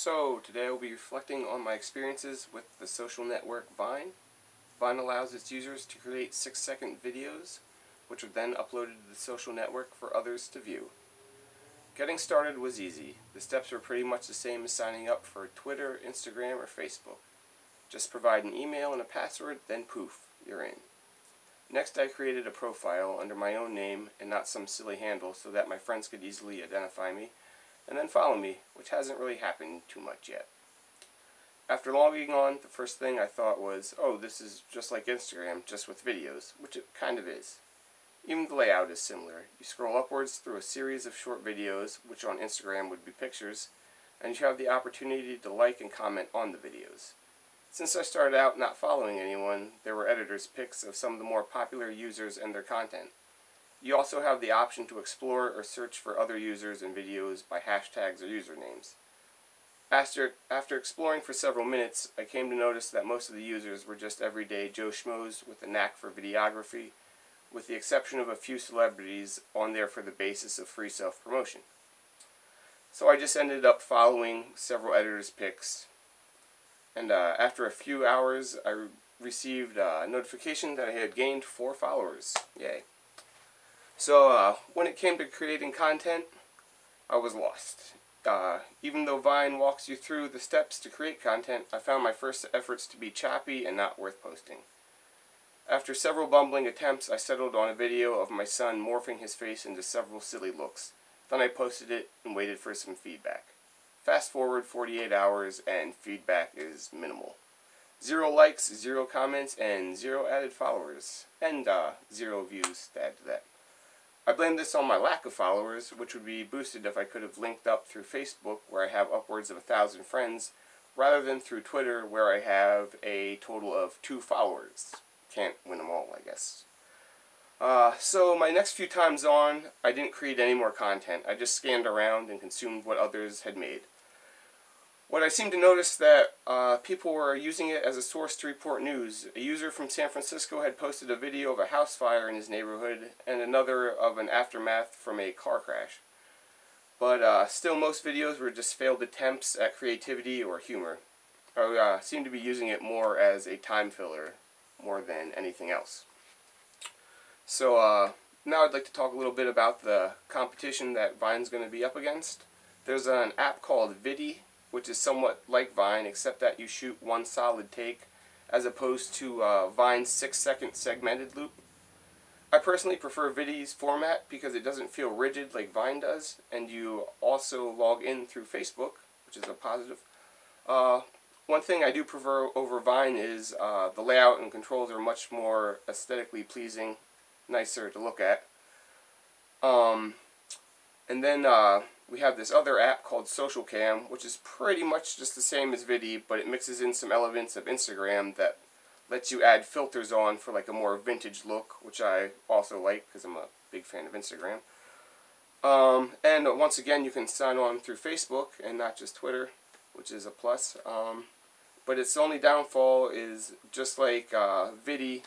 So, today I will be reflecting on my experiences with the social network Vine. Vine allows its users to create 6-second videos, which are then uploaded to the social network for others to view. Getting started was easy. The steps were pretty much the same as signing up for Twitter, Instagram, or Facebook. Just provide an email and a password, then poof, you're in. Next, I created a profile under my own name and not some silly handle so that my friends could easily identify me, and then follow me, which hasn't really happened too much yet. After logging on, the first thing I thought was, oh, this is just like Instagram, just with videos, which it kind of is. Even the layout is similar. You scroll upwards through a series of short videos, which on Instagram would be pictures, and you have the opportunity to like and comment on the videos. Since I started out not following anyone, there were editors' picks of some of the more popular users and their content. You also have the option to explore or search for other users and videos by hashtags or usernames. After exploring for several minutes, I came to notice that most of the users were just everyday Joe Schmoes with a knack for videography, with the exception of a few celebrities on there for the basis of free self-promotion. So I just ended up following several editors' picks, and after a few hours I received a notification that I had gained 4 followers. Yay. So when it came to creating content, I was lost. Even though Vine walks you through the steps to create content, I found my first efforts to be choppy and not worth posting. After several bumbling attempts, I settled on a video of my son morphing his face into several silly looks. Then I posted it and waited for some feedback. Fast forward 48 hours and feedback is minimal. 0 likes, 0 comments, and 0 added followers. And 0 views to add to that. I blame this on my lack of followers, which would be boosted if I could have linked up through Facebook, where I have upwards of 1,000 friends, rather than through Twitter, where I have a total of 2 followers. Can't win them all, I guess. So my next few times on, I didn't create any more content. I just scanned around and consumed what others had made. What I seemed to notice that people were using it as a source to report news. A user from San Francisco had posted a video of a house fire in his neighborhood, and another of an aftermath from a car crash. But still, most videos were just failed attempts at creativity or humor. I seemed to be using it more as a time filler, more than anything else. So now I'd like to talk a little bit about the competition that Vine's going to be up against. There's an app called Vidi, which is somewhat like Vine, except that you shoot one solid take, as opposed to Vine's 6-second segmented loop. I personally prefer Vidi's format because it doesn't feel rigid like Vine does, and you also log in through Facebook, which is a positive. One thing I do prefer over Vine is the layout and controls are much more aesthetically pleasing, nicer to look at. And then we have this other app called SocialCam, which is pretty much just the same as Vidi, but it mixes in some elements of Instagram that lets you add filters on for like a more vintage look, which I also like because I'm a big fan of Instagram. And once again, you can sign on through Facebook and not just Twitter, which is a plus. But its only downfall is, just like Vidi,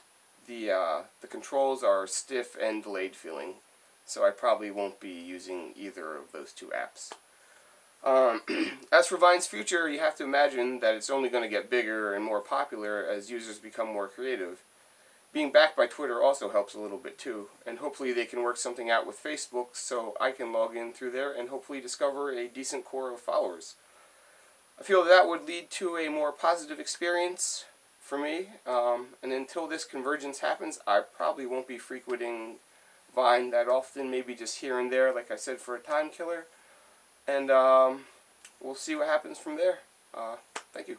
the controls are stiff and delayed feeling. So I probably won't be using either of those 2 apps. As for Vine's future, you have to imagine that it's only going to get bigger and more popular as users become more creative. Being backed by Twitter also helps a little bit too, and hopefully they can work something out with Facebook so I can log in through there and hopefully discover a decent core of followers. I feel that would lead to a more positive experience for me, and until this convergence happens, I probably won't be frequenting Vine that often, maybe just here and there, like I said, for a time killer. And we'll see what happens from there. Thank you.